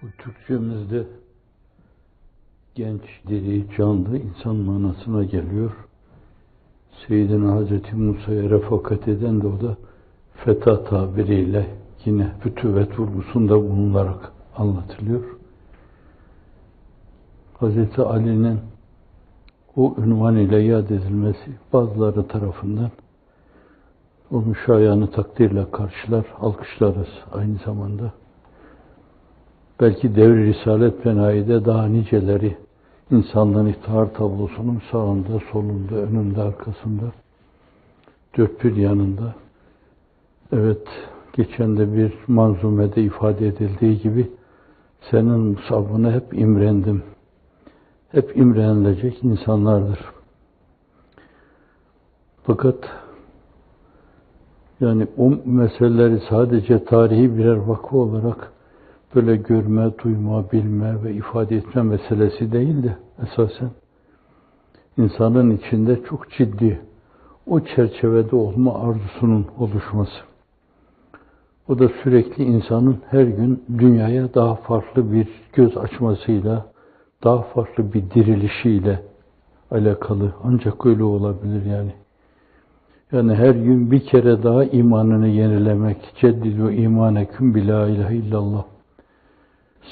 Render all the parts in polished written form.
Bu Türkçemizde genç, diri, canlı insan manasına geliyor. Seyyidina Hazreti Musa'ya refakat eden de o da feta tabiriyle yine fütüvet vurgusunda bulunularak anlatılıyor. Hazreti Ali'nin o ünvan ile yad edilmesi bazıları tarafından onun şayanı takdirle karşılar, alkışlarız aynı zamanda. Belki devri Risalet Fenayi'de daha niceleri insanlığın iftihar tablosunun sağında, solunda, önünde, arkasında, dört bir yanında. Evet, geçen de bir manzumede ifade edildiği gibi senin musabına hep imrendim. Hep imrenilecek insanlardır. Fakat yani o meseleleri sadece tarihi birer vakı olarak böyle görme, duyma, bilme ve ifade etme meselesi değil de esasen insanın içinde çok ciddi o çerçevede olma arzusunun oluşması. O da sürekli insanın her gün dünyaya daha farklı bir göz açmasıyla, daha farklı bir dirilişiyle alakalı. Ancak öyle olabilir yani. Yani her gün bir kere daha imanını yenilemek. Ceddidu imaneküm bi la ilahe illallah.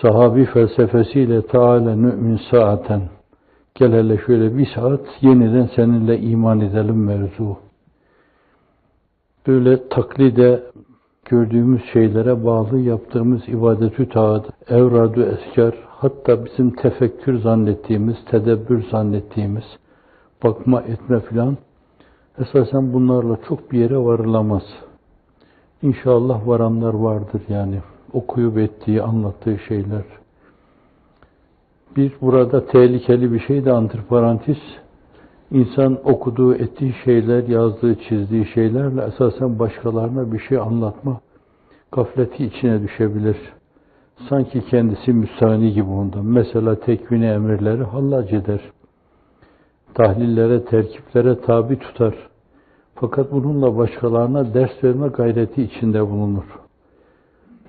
Sahabi felsefesiyle Teala nü'min saaten. Gel hele şöyle bir saat yeniden seninle iman edelim mevzu. Böyle taklide gördüğümüz şeylere bağlı yaptığımız ibadet-ü taat, evrad-ü eskar, hatta bizim tefekkür zannettiğimiz, tedebbür zannettiğimiz, bakma etme filan, esasen bunlarla çok bir yere varılamaz. İnşallah varanlar vardır yani. Okuyup ettiği, anlattığı şeyler. Bir burada tehlikeli bir şey de antiparantez. İnsan okuduğu, ettiği şeyler, yazdığı, çizdiği şeylerle esasen başkalarına bir şey anlatma gafleti içine düşebilir. Sanki kendisi müstahni gibi ondan. Mesela tekvini emirleri hallac eder. Tahlillere, terkiplere tabi tutar. Fakat bununla başkalarına ders verme gayreti içinde bulunur.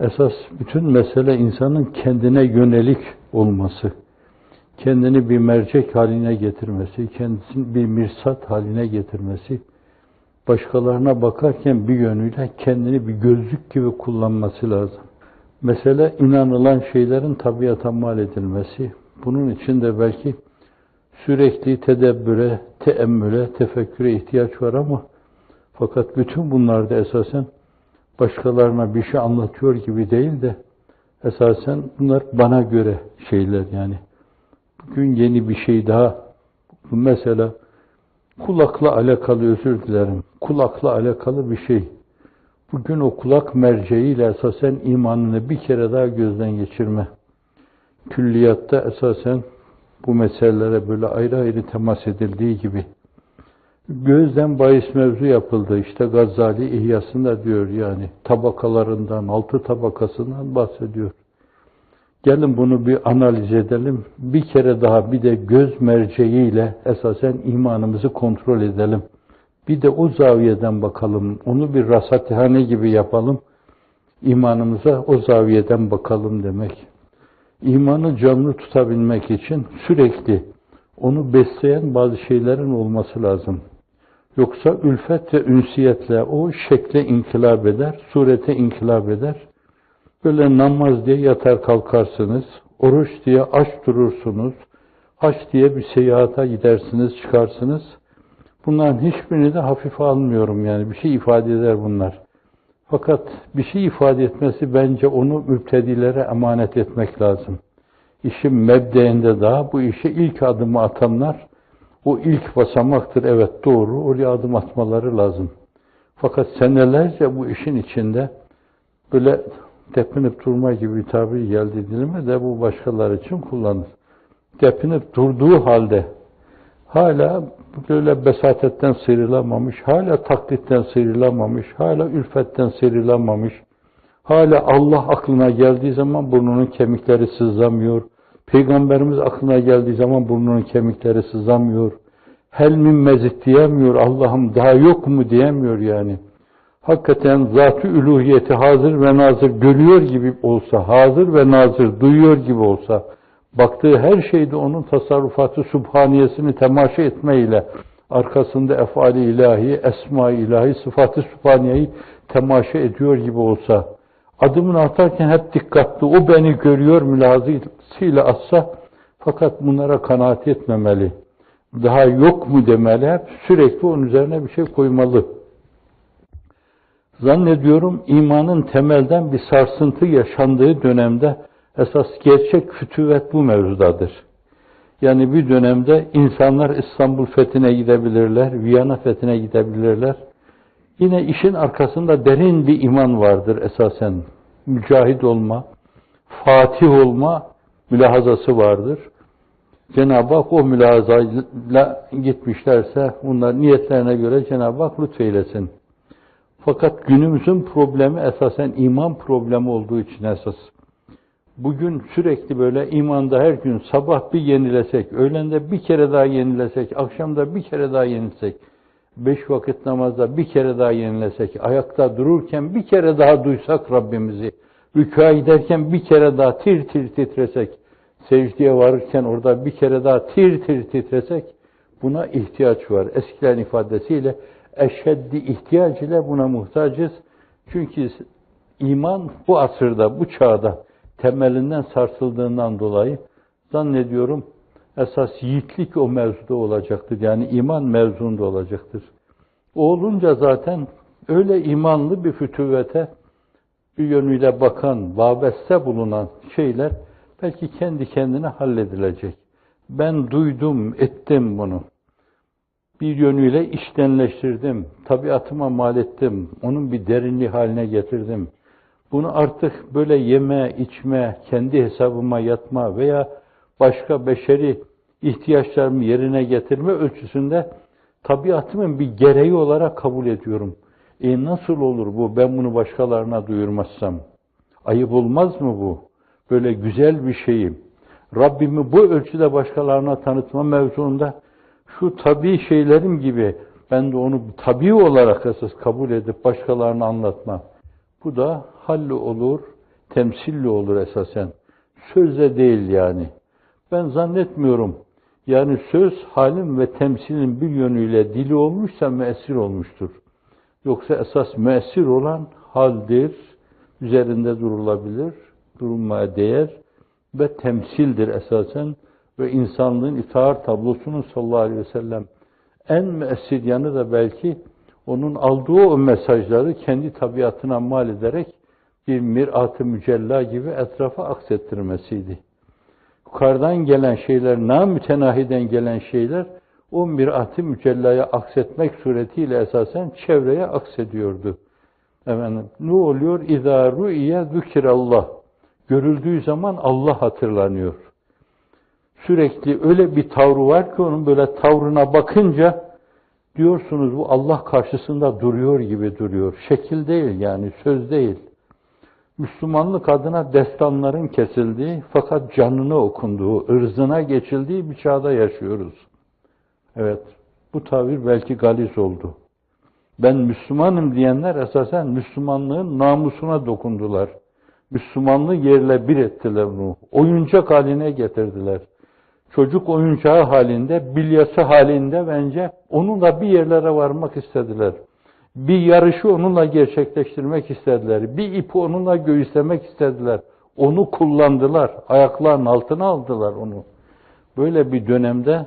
Esas bütün mesele insanın kendine yönelik olması. Kendini bir mercek haline getirmesi, kendisini bir mirsat haline getirmesi, başkalarına bakarken bir yönüyle kendini bir gözlük gibi kullanması lazım. Mesele inanılan şeylerin tabiata mal edilmesi. Bunun için de belki sürekli tedebbüre, teemmüle, tefekküre ihtiyaç var ama fakat bütün bunlarda esasen başkalarına bir şey anlatıyor gibi değil de esasen bunlar bana göre şeyler yani. Bugün yeni bir şey daha, mesela kulakla alakalı, özür dilerim, kulakla alakalı bir şey. Bugün o kulak merceğiyle esasen imanını bir kere daha gözden geçirme. Külliyatta esasen bu meselelere böyle ayrı ayrı temas edildiği gibi. Gözden bahis mevzu yapıldı. İşte Gazali İhyası'nda diyor yani, tabakalarından, 6 tabakasından bahsediyor. Gelin bunu bir analiz edelim. Bir kere daha bir de göz merceğiyle esasen imanımızı kontrol edelim. Bir de o zaviyeden bakalım. Onu bir rasathane gibi yapalım. İmanımıza o zaviyeden bakalım demek. İmanı canlı tutabilmek için sürekli onu besleyen bazı şeylerin olması lazım. Yoksa ülfet ve ünsiyetle o şekle inkılap eder, surete inkılap eder. Böyle namaz diye yatar kalkarsınız, oruç diye aç durursunuz, haç diye bir seyahata gidersiniz, çıkarsınız. Bunların hiçbirini de hafife almıyorum yani, bir şey ifade eder bunlar. Fakat bir şey ifade etmesi bence onu müptedilere emanet etmek lazım. İşin mebdeinde daha bu işe ilk adımı atanlar, o ilk basamaktır, evet doğru, oraya adım atmaları lazım. Fakat senelerce bu işin içinde böyle tepinip durma gibi bir tabir geldi dilime de bu başkaları için kullanır. Tepinip durduğu halde hala böyle besatetten sıyrılamamış, hala taklitten sıyrılamamış, hala ülfetten sıyrılamamış, hala Allah aklına geldiği zaman burnunun kemikleri sızlamıyor, Peygamberimiz aklına geldiği zaman burnunun kemikleri sızlamıyor, hel min mezid diyemiyor, Allah'ım daha yok mu diyemiyor yani. Hakikaten zat-ı üluhiyeti hazır ve nazır görüyor gibi olsa, hazır ve nazır duyuyor gibi olsa, baktığı her şeyde onun tasarrufatı subhaniyesini temaşa etmeyle, arkasında efali ilahi, esma-i ilahi, sıfatı subhaniyeyi temaşa ediyor gibi olsa, adımını atarken hep dikkatli, o beni görüyor mülahazıyla atsa, fakat bunlara kanaat etmemeli. Daha yok mu demeli, hep sürekli onun üzerine bir şey koymalı. Zannediyorum imanın temelden bir sarsıntı yaşandığı dönemde esas gerçek fütüvet bu mevzudadır. Yani bir dönemde insanlar İstanbul fethine gidebilirler, Viyana fethine gidebilirler. Yine işin arkasında derin bir iman vardır esasen. Mücahit olma, fatih olma mülahazası vardır. Cenab-ı Hak o mülahazayla gitmişlerse bunlar niyetlerine göre Cenab-ı Hak lütfeylesin. Fakat günümüzün problemi esasen iman problemi olduğu için esas. Bugün sürekli böyle imanda her gün sabah bir yenilesek, öğlende bir kere daha yenilesek, akşamda bir kere daha yenilsek, 5 vakit namazda bir kere daha yenilesek, ayakta dururken bir kere daha duysak Rabbimizi, rükûa giderken bir kere daha tir tir titresek, secdeye varırken orada bir kere daha tir tir titresek, buna ihtiyaç var. Eskilerin ifadesiyle eşeddi ihtiyac ile buna muhtacız. Çünkü iman bu asırda, bu çağda temelinden sarsıldığından dolayı zannediyorum esas yiğitlik o mevzuda olacaktır. Yani iman mevzunda olacaktır. O olunca zaten öyle imanlı bir fütüvete bir yönüyle bakan, vabeste bulunan şeyler belki kendi kendine halledilecek. Ben duydum, ettim bunu. Bir yönüyle içtenleştirdim, tabiatıma mal ettim, onun bir derinliği haline getirdim. Bunu artık böyle yeme, içme, kendi hesabıma yatma veya başka beşeri ihtiyaçlarımı yerine getirme ölçüsünde tabiatımın bir gereği olarak kabul ediyorum. Nasıl olur bu? Ben bunu başkalarına duyurmazsam. Ayıp olmaz mı bu? Böyle güzel bir şeyim. Rabbimi bu ölçüde başkalarına tanıtma mevzuunda şu tabii şeylerim gibi ben de onu tabii olarak esas kabul edip başkalarına anlatma. Bu da halli olur, temsilli olur esasen. Sözle değil yani. Ben zannetmiyorum. Yani söz, halim ve temsilin bir yönüyle dili olmuşsa müessir olmuştur. Yoksa esas müessir olan haldir, üzerinde durulabilir, durulmaya değer ve temsildir esasen. Ve insanlığın itaat tablosunun sallallahu aleyhi ve sellem en müessir yanı da belki onun aldığı o mesajları kendi tabiatına mal ederek bir mirat-ı mücella gibi etrafa aksettirmesiydi. Yukarıdan gelen şeyler, namütenahiden gelen şeyler o mirat-ı mücellaya aksetmek suretiyle esasen çevreye aksediyordu. Efendim, ne oluyor? İzâ ru'iye zükirallah. Görüldüğü zaman Allah hatırlanıyor. Sürekli öyle bir tavrı var ki onun böyle tavrına bakınca diyorsunuz bu Allah karşısında duruyor gibi duruyor. Şekil değil yani, söz değil. Müslümanlık adına destanların kesildiği fakat canına okunduğu, ırzına geçildiği bir çağda yaşıyoruz. Evet, bu tabir belki galiz oldu. Ben Müslümanım diyenler esasen Müslümanlığın namusuna dokundular. Müslümanlığı yerle bir ettiler bunu. Oyuncak haline getirdiler. Çocuk oyuncağı halinde, bilyası halinde bence onunla bir yerlere varmak istediler. Bir yarışı onunla gerçekleştirmek istediler. Bir ipi onunla göğüslemek istediler. Onu kullandılar. Ayaklarının altına aldılar onu. Böyle bir dönemde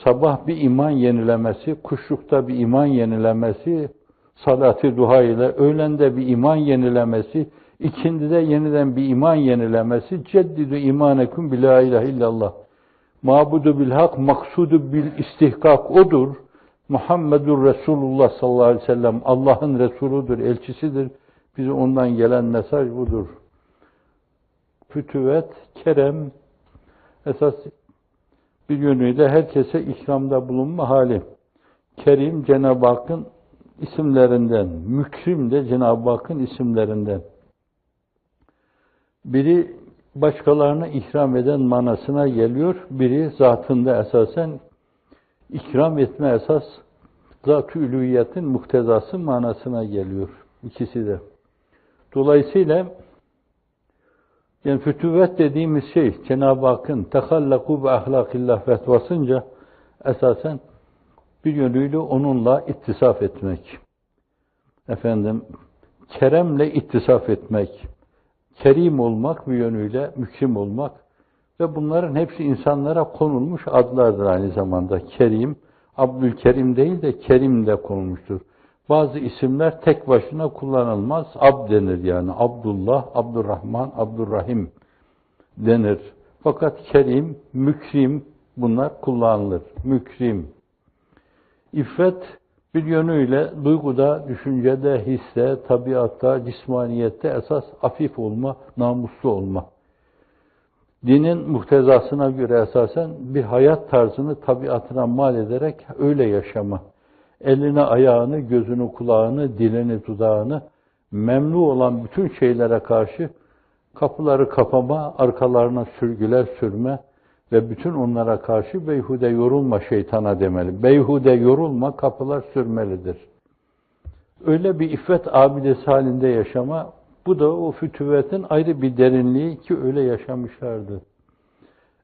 sabah bir iman yenilemesi, kuşlukta bir iman yenilemesi, salat-ı duha ile öğlende bir iman yenilemesi, ikindide yeniden bir iman yenilemesi, ceddidü imanekum bi la ilahe illallah. Mabudu bil hak, maksudu bil istihkak odur. Muhammedur Resulullah sallallahu aleyhi ve sellem Allah'ın Resuludur, elçisidir. Bize ondan gelen mesaj budur. Fütüvet, kerem, esas bir yönüyle herkese ikramda bulunma hali. Kerim Cenab-ı Hakk'ın isimlerinden, mükrim de Cenab-ı Hakk'ın isimlerinden. Biri başkalarına ikram eden manasına geliyor, biri zatında esasen ikram etme esas zat-ı ülûhiyetin muktezası manasına geliyor. İkisi de. Dolayısıyla yani fütüvvet dediğimiz şey Cenab-ı Hakk'ın tehallakû ve ahlakillah fetvasınca esasen bir yönüyle onunla ittisaf etmek. Keremle ittisaf etmek. Kerim olmak bir yönüyle mükrim olmak ve bunların hepsi insanlara konulmuş adlardır aynı zamanda. Kerim, Abdülkerim değil de Kerim de konulmuştur. Bazı isimler tek başına kullanılmaz. Abd denir yani. Abdullah, Abdurrahman, Abdurrahim denir. Fakat Kerim, Mükrim bunlar kullanılır. Mükrim. İffet bir yönüyle duyguda, düşüncede, hisse, tabiatta, cismaniyette esas afif olma, namuslu olma. Dinin muhtezasına göre esasen bir hayat tarzını tabiatına mal ederek öyle yaşama. Eline, ayağını, gözünü, kulağını, dilini, dudağını memnu olan bütün şeylere karşı kapıları kapama, arkalarına sürgüler sürme ve bütün onlara karşı beyhude yorulma şeytana demeli. Beyhude yorulma, kapılar sürmelidir. Öyle bir iffet abidesi halinde yaşama, bu da o fütüvvetin ayrı bir derinliği ki öyle yaşamışlardı.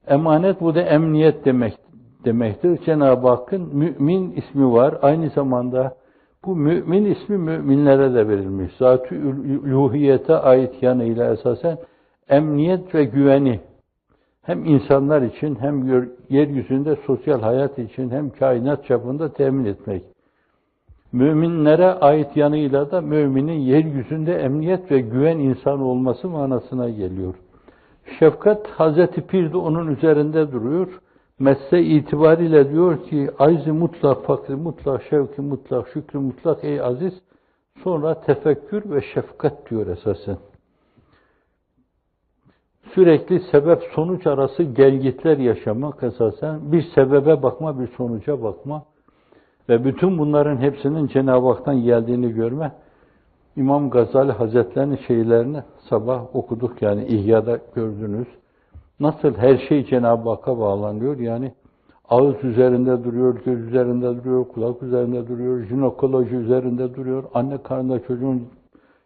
Emanet bu da emniyet demektir. Cenab-ı Hakk'ın mümin ismi var. Aynı zamanda bu mümin ismi müminlere de verilmiş. Zat-ı uluhiyete ait yanıyla esasen emniyet ve güveni hem insanlar için hem yeryüzünde sosyal hayat için hem kainat çapında temin etmek. Müminlere ait yanıyla da müminin yeryüzünde emniyet ve güven insanı olması manasına geliyor. Şefkat Hazreti Pir de onun üzerinde duruyor. Mesle itibariyle diyor ki aciz mutlak, fakri mutlak, şevki mutlak, şükrü mutlak ey aziz. Sonra tefekkür ve şefkat diyor esasen. Sürekli sebep sonuç arası gelgitler yaşamak esasen bir sebebe bakma, bir sonuca bakma ve bütün bunların hepsinin Cenab-ı Hak'tan geldiğini görme. İmam Gazali Hazretleri'nin şeylerini sabah okuduk yani İhya'da gördünüz. Nasıl her şey Cenab-ı Hakk'a bağlanıyor yani ağız üzerinde duruyor, göz üzerinde duruyor, kulak üzerinde duruyor, jinekoloji üzerinde duruyor, anne karnında çocuğun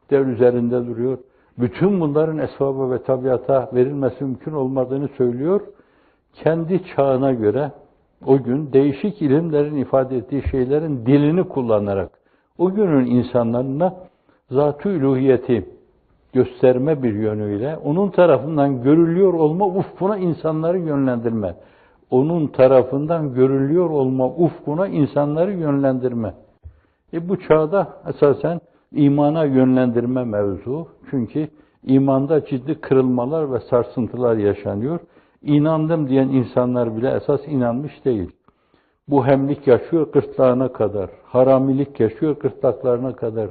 dev üzerinde duruyor. Bütün bunların esbaba ve tabiata verilmesi mümkün olmadığını söylüyor. Kendi çağına göre o gün değişik ilimlerin ifade ettiği şeylerin dilini kullanarak o günün insanlarına zat-ı uluhiyeti gösterme bir yönüyle onun tarafından görülüyor olma ufkuna insanları yönlendirme. Onun tarafından görülüyor olma ufkuna insanları yönlendirme. Bu çağda esasen imana yönlendirme mevzu. Çünkü imanda ciddi kırılmalar ve sarsıntılar yaşanıyor. İnandım diyen insanlar bile esas inanmış değil. Bu hemlik yaşıyor gırtlağına kadar. Haramilik yaşıyor gırtlaklarına kadar.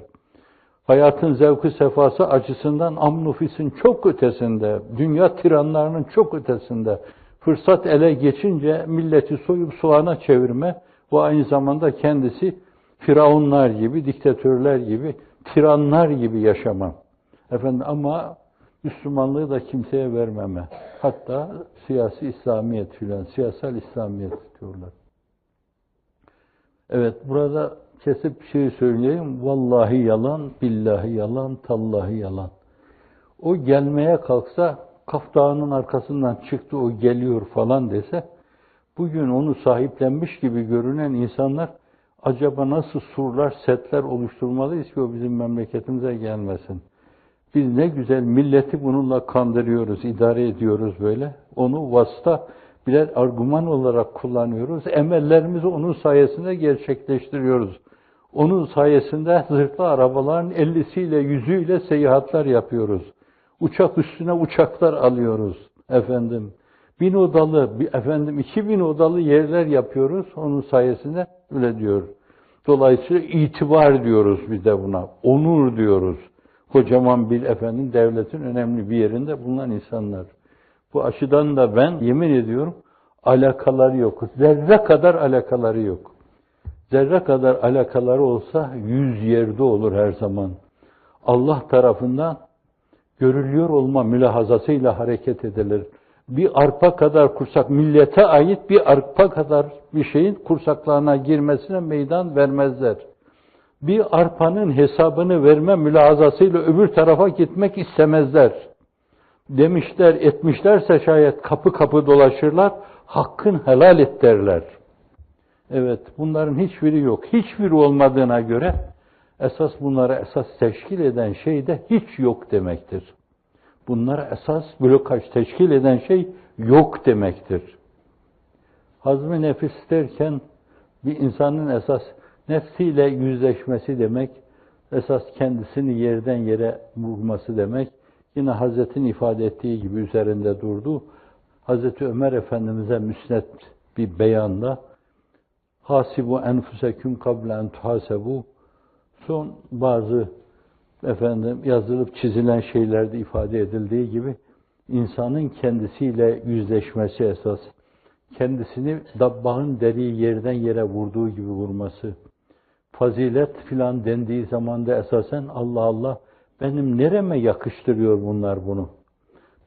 Hayatın zevki sefası acısından amnufisin çok ötesinde. Dünya tiranlarının çok ötesinde. Fırsat ele geçince milleti soyup soğana çevirme ve aynı zamanda kendisi firavunlar gibi, diktatörler gibi, tiranlar gibi yaşamam. Ama Müslümanlığı da kimseye vermeme. Hatta siyasi İslamiyet filan, siyasal İslamiyet diyorlar. Evet, burada kesip bir şey söyleyeyim. Vallahi yalan, billahi yalan, tallahi yalan. O gelmeye kalksa, Kaf Dağı'nın arkasından çıktı, o geliyor falan dese, bugün onu sahiplenmiş gibi görünen insanlar, acaba nasıl surlar, setler oluşturmalıyız ki o bizim memleketimize gelmesin? Biz ne güzel milleti bununla kandırıyoruz, idare ediyoruz böyle. Onu vasıta birer argüman olarak kullanıyoruz. Emellerimizi onun sayesinde gerçekleştiriyoruz. Onun sayesinde zırhlı arabaların 50'siyle 100'üyle seyahatler yapıyoruz. Uçak üstüne uçaklar alıyoruz. 1000 odalı, 2000 odalı yerler yapıyoruz. Onun sayesinde öyle diyor. Dolayısıyla itibar diyoruz biz de buna. Onur diyoruz. Kocaman bir devletin önemli bir yerinde bulunan insanlar. Bu açıdan da ben yemin ediyorum alakaları yok. Zerre kadar alakaları yok. Zerre kadar alakaları olsa 100 yerde olur her zaman. Allah tarafından görülüyor olma mülahazasıyla hareket edilir. bir arpa kadar kursak, millete ait bir arpa kadar bir şeyin kursaklarına girmesine meydan vermezler. Bir arpanın hesabını verme mülahazasıyla öbür tarafa gitmek istemezler. Demişler, etmişlerse şayet kapı kapı dolaşırlar, hakkın helal et derler. Evet, bunların hiçbiri yok. Hiçbiri olmadığına göre esas bunlara esas teşkil eden şey de hiç yok demektir. Bunlara esas blokaj teşkil eden şey yok demektir. Hazm-ı nefis derken bir insanın esas nefsiyle yüzleşmesi demek, esas kendisini yerden yere vurması demek. Yine Hazret'in ifade ettiği gibi üzerinde durdu. Hazreti Ömer Efendimiz'e müsned bir beyanda hasibu enfuseküm kable en tuhasebu, son bazı yazılıp çizilen şeylerde ifade edildiği gibi insanın kendisiyle yüzleşmesi esas. Kendisini dabbağın deriyi yerden yere vurduğu gibi vurması. Fazilet filan dendiği zaman da esasen Allah Allah, benim nereme yakıştırıyor bunlar bunu?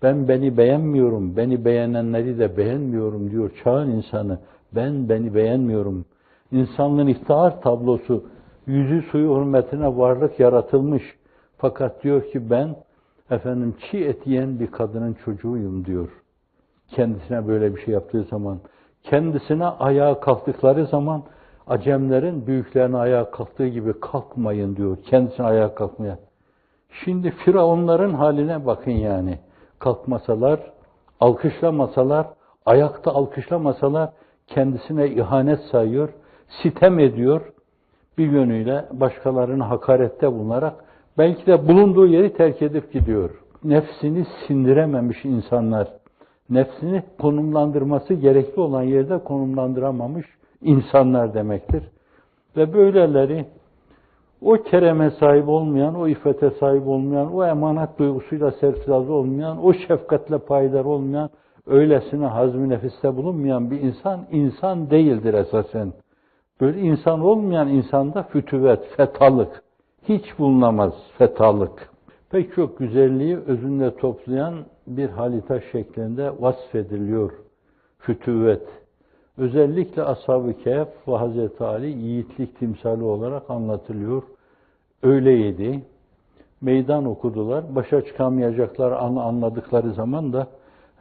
Beni beğenmiyorum, beni beğenenleri de beğenmiyorum diyor çağın insanı. Beni beğenmiyorum. İnsanlığın iftihar tablosu, yüzü suyu hürmetine varlık yaratılmış. Fakat diyor ki ben çiğ et yiyen bir kadının çocuğuyum diyor. Kendisine böyle bir şey yaptığı zaman, kendisine ayağa kalktıkları zaman Acemlerin büyüklerine ayağa kalktığı gibi kalkmayın diyor. Kendisine ayağa kalkmaya. Şimdi Firavunların haline bakın yani. Kalkmasalar, alkışlamasalar, ayakta alkışlamasalar kendisine ihanet sayıyor, sitem ediyor. Bir yönüyle başkalarına hakarette bulunarak belki de bulunduğu yeri terk edip gidiyor. Nefsini sindirememiş insanlar, nefsini konumlandırması gerekli olan yerde konumlandıramamış insanlar demektir. Ve böyleleri o kereme sahip olmayan, o iffete sahip olmayan, o emanet duygusuyla serfiraz olmayan, o şefkatle payidar olmayan, öylesine hazm-ı nefiste bulunmayan bir insan değildir esasen. Böyle insan olmayan insanda fütüvet, fetalık, hiç bulunamaz fetalık. Pek çok güzelliği özünde toplayan bir halita şeklinde vasfediliyor fütüvet. Özellikle Ashab-ı Kehf ve Hazreti Ali yiğitlik timsali olarak anlatılıyor. Öyleydi. Meydan okudular. Başa çıkamayacaklar anladıkları zaman da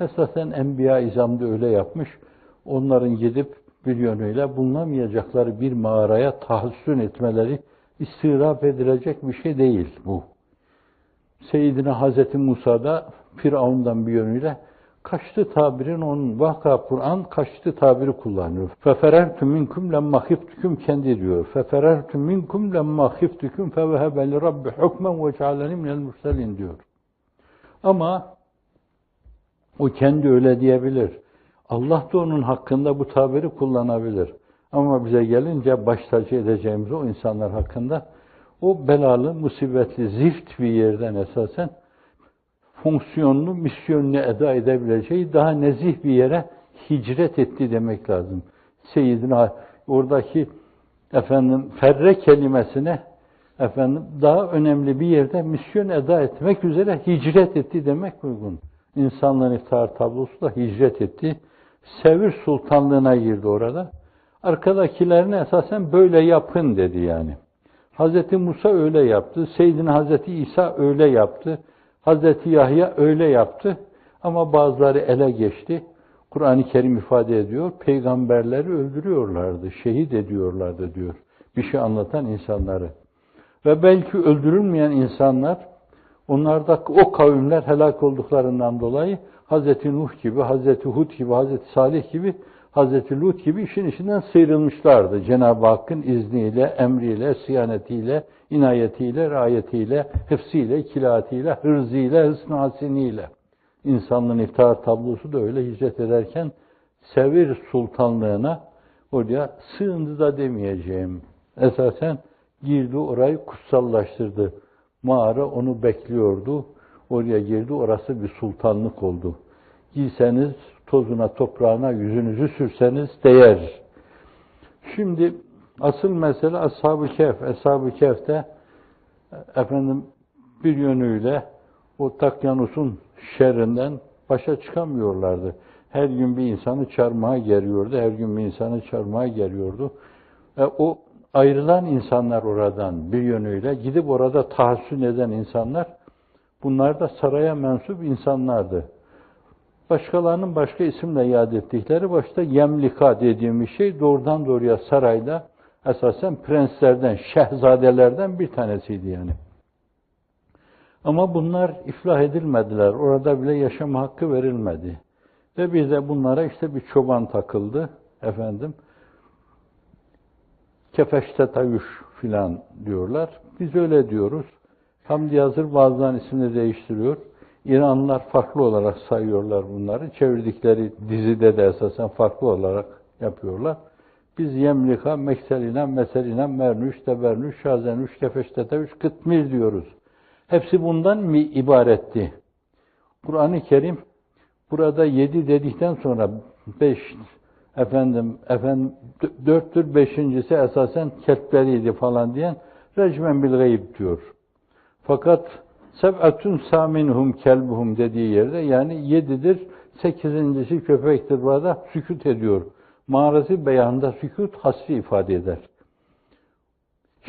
esasen Enbiya-i İzam'da öyle yapmış. Onların gidip bir yönüyle bulunamayacakları bir mağaraya tahassün etmeleri istirap edilecek bir şey değil bu. Seyyidina Hazreti Musa da Firavun'dan bir yönüyle kaçtı tabirin onun vaka Kur'an kaçtı tabiri kullanıyor. Feferertu minkum lemma khiftukum kendi diyor. Feferertu minkum lemma khiftukum fevehebe li rabbi hukmen ve cealeni minel murselin diyor. Ama o kendi öyle diyebilir. Allah da onun hakkında bu tabiri kullanabilir. Ama bize gelince baş tacı edeceğimiz o insanlar hakkında o belalı, musibetli, zift bir yerden esasen fonksiyonunu, misyonunu eda edebileceği daha nezih bir yere hicret etti demek lazım. Seyyidina oradaki ferre kelimesine daha önemli bir yerde misyon eda etmek üzere hicret etti demek uygun. İnsanlığın iftihar tablosu da hicret etti. Sevir sultanlığına girdi orada. Arkadakilerine esasen böyle yapın dedi yani. Hazreti Musa öyle yaptı. Seyyidina Hazreti İsa öyle yaptı. Hazreti Yahya öyle yaptı. Ama bazıları ele geçti. Kur'an-ı Kerim ifade ediyor. Peygamberleri öldürüyorlardı, şehit ediyorlardı diyor. Bir şey anlatan insanları. Ve belki öldürülmeyen insanlar, onlarda o kavimler helak olduklarından dolayı Hazreti Nuh gibi, Hazreti Hud gibi, Hazreti Salih gibi, Hazreti Lut gibi işin içinden sıyrılmışlardı. Cenab-ı Hakk'ın izniyle, emriyle, siyanetiyle, inayetiyle, riayetiyle, hıfziyle, kilatiyle, hırzıyla, hısn-ı hasiniyle. İnsanlığın iftihar tablosu da öyle hicret ederken Sevir sultanlığına oraya sığındı da demeyeceğim. Esasen girdi orayı kutsallaştırdı. Mağara onu bekliyordu. Oraya girdi, orası bir sultanlık oldu. Giyseniz, tozuna, toprağına yüzünüzü sürseniz değer. Şimdi asıl mesele Ashab-ı Kehf. Ashab-ı Kehf'te bir yönüyle o Takyanus'un şerrinden Başa çıkamıyorlardı. Her gün bir insanı çarmıha geriyordu, her gün bir insanı çarmıha geriyordu. O ayrılan insanlar oradan bir yönüyle, gidip orada tahassün eden insanlar, bunlar da saraya mensup insanlardı. Başkalarının başka isimle yad ettikleri başta Yemlika dediğimiz şey doğrudan doğruya sarayda esasen prenslerden, şehzadelerden bir tanesiydi yani. Ama bunlar iflah edilmediler. Orada bile yaşama hakkı verilmedi. Ve bir de bunlara işte bir çoban takıldı. Efendim, Kefeştetayuş filan diyorlar. Biz öyle diyoruz. Hamdi Yazır bazen ismini değiştiriyor. İranlılar farklı olarak sayıyorlar bunları. Çevirdikleri dizide de esasen farklı olarak yapıyorlar. Biz Yemlika, Mekselinen, Meselinen, Mernüş, Tebernüş, Şazenüş, Kefeştetayuş, Kıtmir diyoruz. Hepsi bundan mı ibaretti? Kur'an-ı Kerim burada 7 dedikten sonra 5 4'tür, 5.'si esasen kelpleriydi falan diyen recmen bil gayb diyor. Fakat seb'atun saminhum kelbuhum dediği yerde yani 7'dir, 8.'si köpektir burada sükût ediyor. Marazi beyanda sükût hasri ifade eder.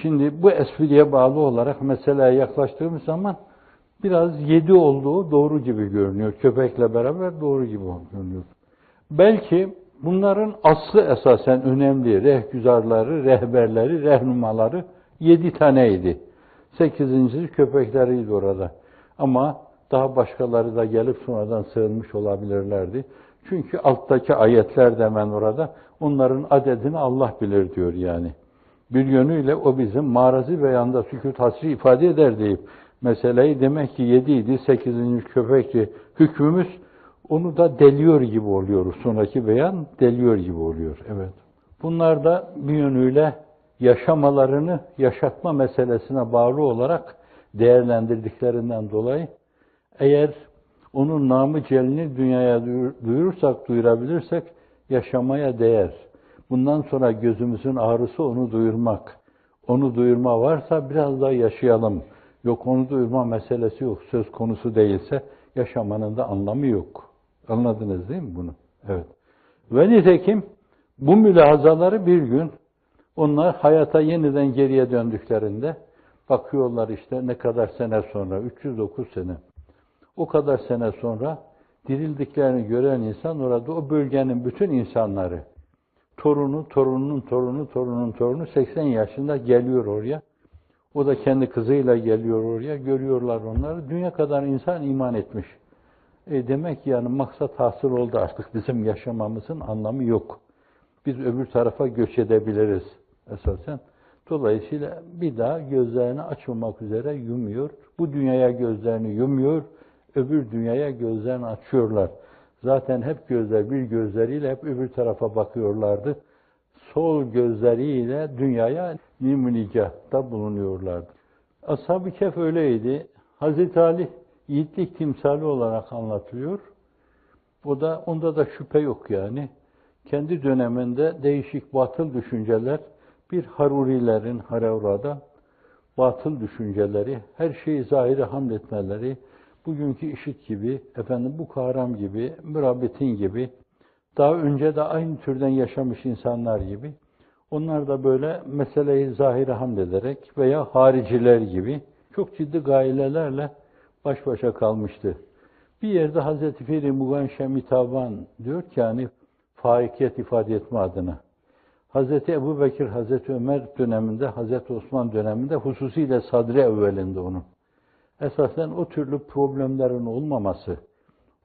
Şimdi bu espriye bağlı olarak meseleye yaklaştığımız zaman biraz 7 olduğu doğru gibi görünüyor. Köpekle beraber doğru gibi görünüyor. Belki bunların aslı esasen önemli. Rehgüzarları, rehberleri, rehnumaları 7 taneydi. 8.'si köpekleriydi orada. Ama daha başkaları da gelip sonradan sığınmış olabilirlerdi. Çünkü alttaki ayetler de hemen orada onların adedini Allah bilir diyor yani. Bir yönüyle o bizim marazi beyanda sükût hasri ifade eder deyip meseleyi demek ki 7 idi, 8. köpekti hükmümüz onu da deliyor gibi oluyoruz. Sonraki beyan deliyor gibi oluyor. Evet. Bunlar da bir yönüyle yaşamalarını yaşatma meselesine bağlı olarak değerlendirdiklerinden dolayı eğer onun namı celini dünyaya duyurursak, duyurabilirsek yaşamaya değer. Bundan sonra gözümüzün ağrısı onu duyurmak. Onu duyurma varsa biraz daha yaşayalım. Yok onu duyurma meselesi yok. Söz konusu değilse yaşamanın da anlamı yok. Anladınız değil mi bunu? Evet. Ve nitekim bu mülahazaları bir gün onlar hayata yeniden geriye döndüklerinde bakıyorlar işte ne kadar sene sonra, 309 sene. O kadar sene sonra dirildiklerini gören insan orada o bölgenin bütün insanları torunun 80 yaşında geliyor oraya. O da kendi kızıyla geliyor oraya. Görüyorlar onları. Dünya kadar insan iman etmiş. Demek yani maksat hasıl oldu artık. Bizim yaşamamızın anlamı yok. Biz öbür tarafa göç edebiliriz esasen. Dolayısıyla bir daha gözlerini açmamak üzere yumuyor. Bu dünyaya gözlerini yumuyor. Öbür dünyaya gözlerini açıyorlar. Zaten hep bir gözleriyle hep öbür tarafa bakıyorlardı. Sol gözleriyle dünyaya nimunigahta bulunuyorlardı. Ashab-ı Kehf öyleydi. Hazreti Ali yiğitlik timsali olarak anlatılıyor. Onda da şüphe yok yani. Kendi döneminde değişik batıl düşünceler, bir Harurilerin Harevra'da batıl düşünceleri, her şeyi zahire hamletmeleri, bugünkü IŞİD gibi, bu Kahram gibi, Mürabbitin gibi, daha önce de aynı türden yaşamış insanlar gibi, onlar da böyle meseleyi zahire hamlederek veya hariciler gibi çok ciddi gayelerle baş başa kalmıştı. Bir yerde Hazreti Pir-i Muganşem-i Taban diyor ki hani faikiyet ifade etme adına. Hazreti Ebu Bekir, Hazreti Ömer döneminde, Hazreti Osman döneminde hususiyle sadri evvelinde onun. Esasen o türlü problemlerin olmaması,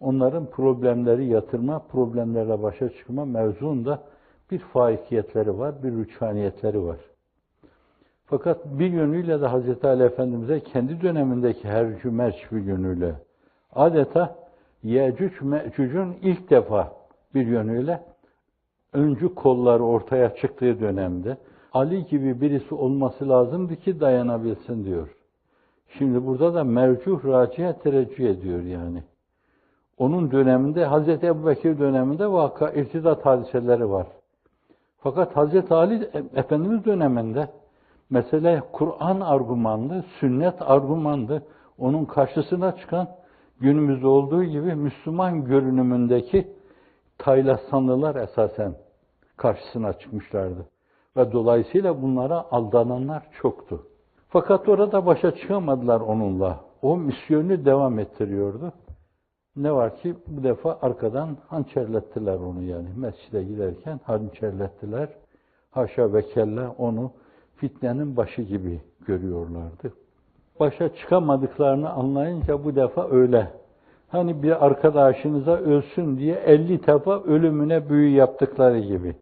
onların problemleri yatırma, problemlerle başa çıkma mevzuunda bir faikiyetleri var, bir rüçhaniyetleri var. Fakat bir yönüyle de Hazreti Ali Efendimiz'e kendi dönemindeki hercü merç bir yönüyle adeta Yecüc Mecüc'ün ilk defa bir yönüyle öncü kolları ortaya çıktığı dönemde Ali gibi birisi olması lazımdı ki dayanabilsin diyor. Şimdi burada da mercuh raciye tereccüh ediyor yani. Onun döneminde, Hazreti Ebubekir döneminde irtidat hadiseleri var. Fakat Hazreti Ali Efendimiz döneminde mesele Kur'an argümanlı, sünnet argümanlı, onun karşısına çıkan Günümüzde olduğu gibi Müslüman görünümündeki Taylasanlılar esasen karşısına çıkmışlardı. Ve dolayısıyla bunlara aldananlar çoktu. Fakat orada başa çıkamadılar onunla. O misyonu devam ettiriyordu. Ne var ki bu defa arkadan hançerlettiler onu yani. Mescide giderken hançerlettiler. Haşa ve kella onu fitnenin başı gibi görüyorlardı. Başa çıkamadıklarını anlayınca bu defa öyle. Hani bir arkadaşınıza ölsün diye 50 defa ölümüne büyü yaptıkları gibi.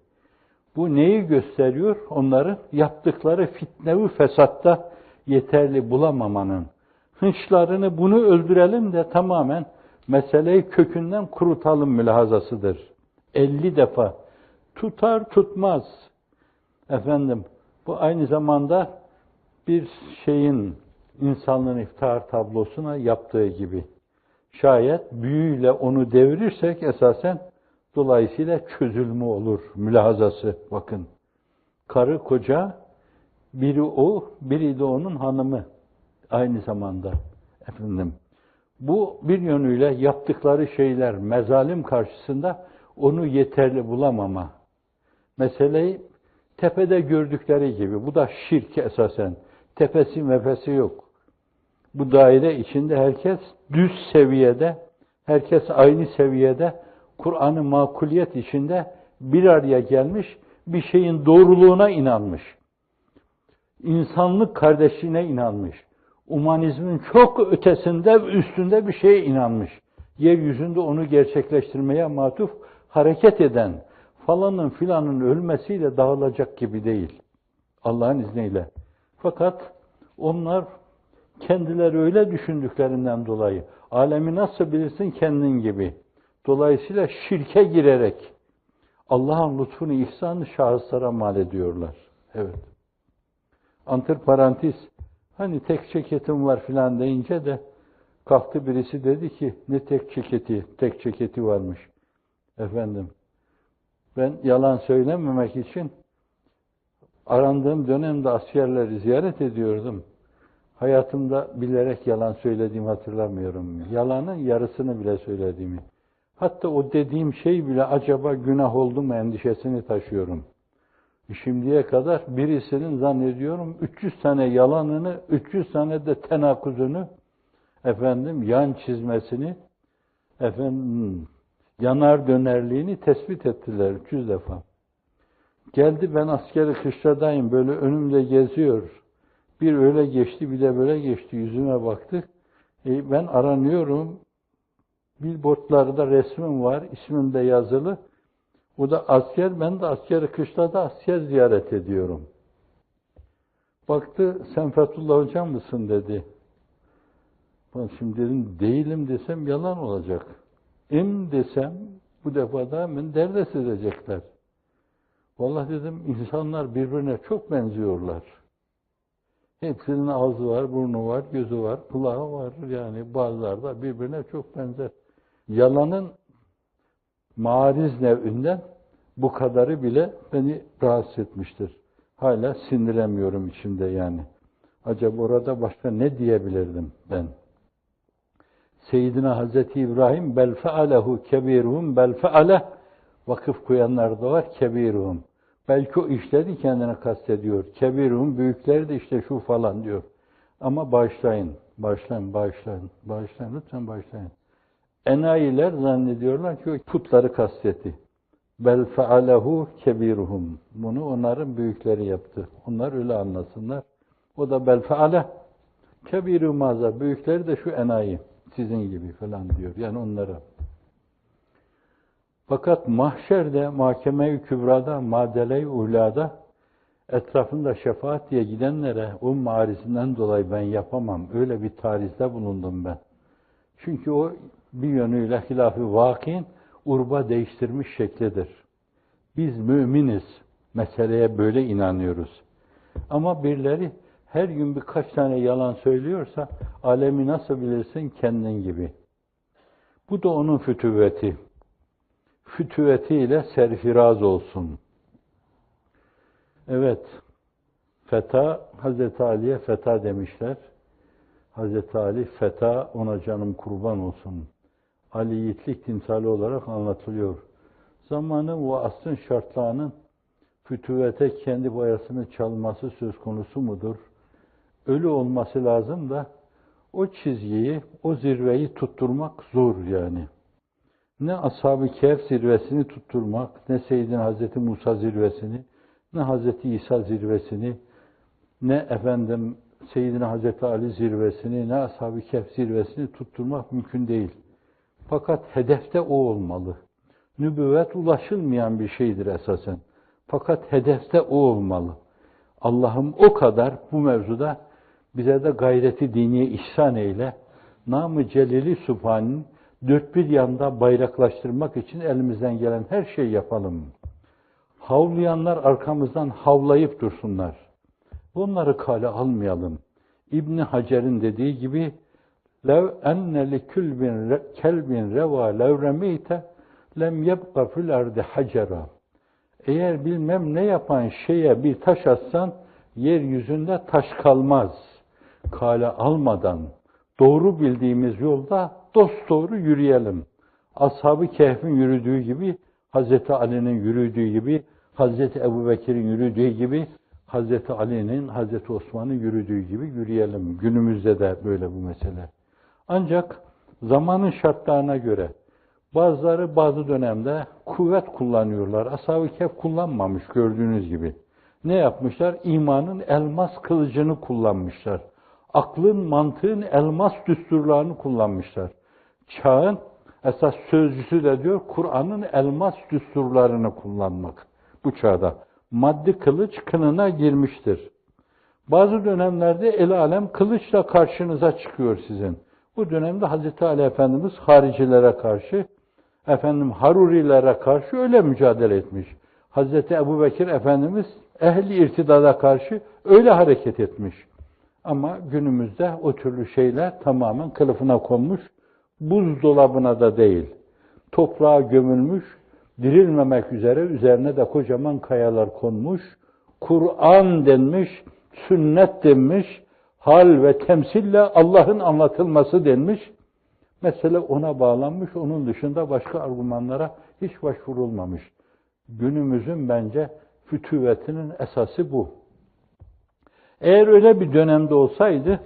Bu neyi gösteriyor? Onların yaptıkları fitne ve fesatta yeterli bulamamanın. Hınçlarını bunu öldürelim de tamamen meseleyi kökünden kurutalım mülahazasıdır. 50 defa. Tutar tutmaz. Efendim, bu aynı zamanda bir şeyin insanlığın iftihar tablosuna yaptığı gibi. Şayet büyüyle onu devirirsek esasen dolayısıyla çözülme olur mülahazası. Bakın, karı koca, biri o, biri de onun hanımı aynı zamanda. Efendim, bu bir yönüyle yaptıkları şeyler mezalim karşısında onu yeterli bulamama. Meseleyi tepede gördükleri gibi, bu da şirk esasen. Tepesi mefesi yok. Bu daire içinde herkes düz seviyede, herkes aynı seviyede, Kur'an-ı makuliyet içinde bir araya gelmiş, bir şeyin doğruluğuna inanmış. İnsanlık kardeşliğine inanmış. Humanizmin çok ötesinde ve üstünde bir şeye inanmış. Yeryüzünde onu gerçekleştirmeye matuf hareket eden, falanın filanın ölmesiyle dağılacak gibi değil. Allah'ın izniyle. Fakat onlar kendileri öyle düşündüklerinden dolayı, alemi nasıl bilirsin kendin gibi. Dolayısıyla şirke girerek Allah'ın lütfunu, ihsanı şahıslara mal ediyorlar. Evet. Antiparantez, hani tek ceketim var filan deyince de kalktı birisi dedi ki ne tek ceketi varmış. Efendim, ben yalan söylememek için arandığım dönemde askerleri ziyaret ediyordum. Hayatımda bilerek yalan söylediğimi hatırlamıyorum. Yalanın yarısını bile söylediğimi. Hatta o dediğim şey bile acaba günah oldu mu endişesini taşıyorum. Şimdiye kadar birisinin zannediyorum 300 tane yalanını, 300 tane de tenakuzunu, efendim yan çizmesini, efendim yanar dönerliğini tespit ettiler 300 defa. Geldi, ben askeri kışladayım, böyle önümde geziyor. Bir öyle geçti, bir de böyle geçti, yüzüme baktı. Ben aranıyorum, billboardlarda resmim var, ismim de yazılı. O da asker, ben de askeri kışlada asker ziyaret ediyorum. Baktı, sen Fethullah Hocam mısın dedi. Ben şimdi dedim, değilim desem yalan olacak. Desem, bu defa da beni derdest edecekler. Vallahi dedim, insanlar birbirine çok benziyorlar. Hepsinin ağzı var, burnu var, gözü var, kulağı var. Yani bazıları da birbirine çok benzer. Yalanın mariz nev'inden bu kadarı bile beni rahatsız etmiştir. Hala sindiremiyorum içimde yani. Acaba orada başka ne diyebilirdim ben? Seyyidina Hazreti İbrahim bel fealehu kebiruhum bel feale, vakıf koyanlar da var, kebiruhum. Belki o işleri kendine kastediyor. Kebiruhum, büyükleri de işte şu falan diyor. Ama bağışlayın, lütfen bağışlayın. Enayiler zannediyorlar ki o putları kastetti. Bel fealehu kebiruhum. Bunu onların büyükleri yaptı. Onlar öyle anlasınlar. O da bel feale kebiruhum azza. Büyükleri de şu enayi, sizin gibi falan diyor. Yani onlara. Fakat mahşerde, mahkeme-i kübrada, madele-i ulada etrafında şefaat diye gidenlere o marizinden dolayı ben yapamam. Öyle bir tarizde bulundum ben. Çünkü o bir yönüyle hilaf-ı vakin urba değiştirmiş şeklidir. Biz müminiz. Meseleye böyle inanıyoruz. Ama birileri her gün birkaç tane yalan söylüyorsa alemi nasıl bilirsin kendin gibi. Bu da onun fütüvveti. Fütüvvetiyle serfiraz olsun. Evet, feta, Hazreti Ali'ye feta demişler. Hazreti Ali feta, ona canım kurban olsun. Ali yiğitlik timsali olarak anlatılıyor. Zamanın ve asrın şartlarının fütüvete kendi boyasını çalması söz konusu mudur? Ölü olması lazım da o çizgiyi, o zirveyi tutturmak zor yani. Ne Ashab-ı Kehf zirvesini tutturmak, ne Seyyidina Hazreti Musa zirvesini, ne Hazreti İsa zirvesini, ne Seyyidina Hazreti Ali zirvesini, ne Ashab-ı Kehf zirvesini tutturmak mümkün değil. Fakat hedefte o olmalı. Nübüvvet ulaşılmayan bir şeydir esasen. Fakat hedefte o olmalı. Allah'ım o kadar bu mevzuda bize de gayreti diniye ihsan eyle. Nam-ı Celili Sübhane'nin dört bir yanda bayraklaştırmak için elimizden gelen her şeyi yapalım. Havlayanlar arkamızdan havlayıp dursunlar. Bunları kale almayalım. İbn Hacer'in dediği gibi lev enne li külbin kelbin reva lev remite lem yebqa fil ardi hacera. Eğer bilmem ne yapan şeye bir taş atsan yeryüzünde taş kalmaz. Kale almadan doğru bildiğimiz yolda dosdoğru yürüyelim. Ashab-ı Kehf'in yürüdüğü gibi, Hazreti Ali'nin yürüdüğü gibi, Hazreti Ebubekir'in yürüdüğü gibi, Hazreti Ali'nin, Hazreti Osman'ın yürüdüğü gibi yürüyelim. Günümüzde de böyle bu mesele. Ancak zamanın şartlarına göre bazıları bazı dönemde kuvvet kullanıyorlar. Ashab-ı Kehf kullanmamış gördüğünüz gibi. Ne yapmışlar? İmanın elmas kılıcını kullanmışlar. Aklın, mantığın elmas düsturlarını kullanmışlar. Çağın esas sözcüsü de diyor, Kur'an'ın elmas düsturlarını kullanmak bu çağda. Maddi kılıç kınına girmiştir. Bazı dönemlerde el alem kılıçla karşınıza çıkıyor sizin. Bu dönemde Hazreti Ali Efendimiz haricilere karşı, Harurilere karşı öyle mücadele etmiş. Hazreti Ebubekir Efendimiz ehli irtidada karşı öyle hareket etmiş. Ama günümüzde o türlü şeyler tamamen kılıfına konmuş, buzdolabına da değil. Toprağa gömülmüş, dirilmemek üzere üzerine de kocaman kayalar konmuş, Kur'an denmiş, sünnet denmiş, hal ve temsille Allah'ın anlatılması denmiş. Mesele ona bağlanmış, onun dışında başka argümanlara hiç başvurulmamış. Günümüzün bence fütüvetinin esası bu. Eğer öyle bir dönemde olsaydı,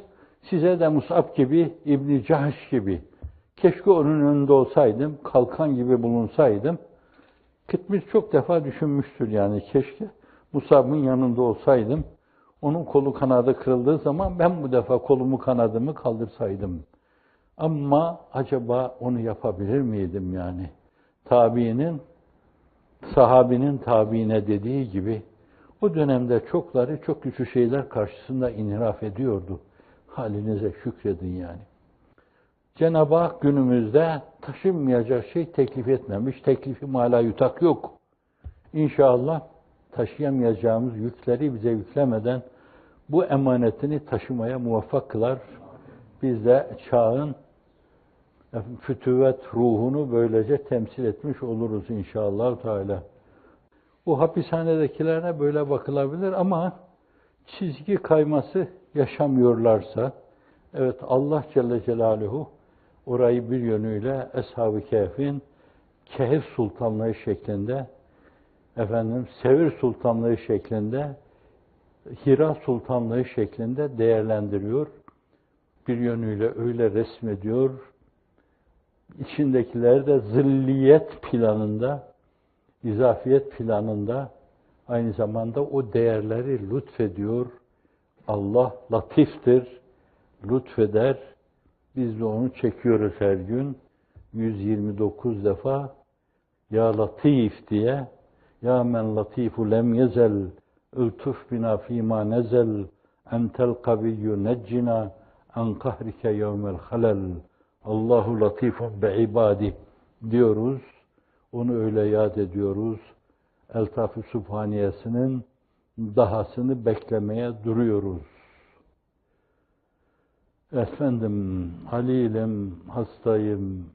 size de Mus'ab gibi, İbn-i Cahş gibi, keşke onun önünde olsaydım, kalkan gibi bulunsaydım, Kıtmir çok defa düşünmüştür yani, keşke Mus'ab'ın yanında olsaydım, onun kolu kanadı kırıldığı zaman ben bu defa kolumu kanadımı kaldırsaydım. Ama acaba onu yapabilir miydim yani? Sahabinin tabiine dediği gibi, o dönemde çokları çok güçlü şeyler karşısında inhiraf ediyordu. Halinize şükredin yani. Cenab-ı Hak günümüzde taşınmayacak şey teklif etmemiş. Teklifi mala yutak yok. İnşallah taşıyamayacağımız yükleri bize yüklemeden bu emanetini taşımaya muvaffak kılar. Biz de çağın fütüvet ruhunu böylece temsil etmiş oluruz inşallah Teala. Bu hapishanedekilerine böyle bakılabilir ama çizgi kayması yaşamıyorlarsa, evet Allah Celle Celaluhu orayı bir yönüyle Ashab-ı Kehf'in Kehf Sultanlığı şeklinde, Sevr Sultanlığı şeklinde, Hira Sultanlığı şeklinde değerlendiriyor. Bir yönüyle öyle resmediyor. İçindekiler de zilliyet planında, izafiyet planında aynı zamanda o değerleri lütfediyor. Allah latiftir, lütfeder. Biz de onu çekiyoruz her gün. 129 defa Ya Latif diye, Ya men latifu lem yezel, ültuf bina fîmâ nezel, entel kaviyyü neccina, en kahrike yevmel halel, Allahu latifun be ibadi diyoruz. Onu öyle yad ediyoruz. Eltaf-ı Sübhaniyesinin dahasını beklemeye duruyoruz. Efendim, halilim, hastayım,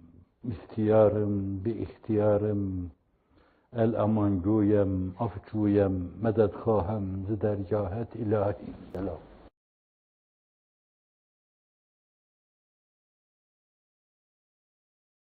ihtiyarım, bir ihtiyarım, el aman güyem, afcuyem, medet khahem, zidergahet ilahi. Selam.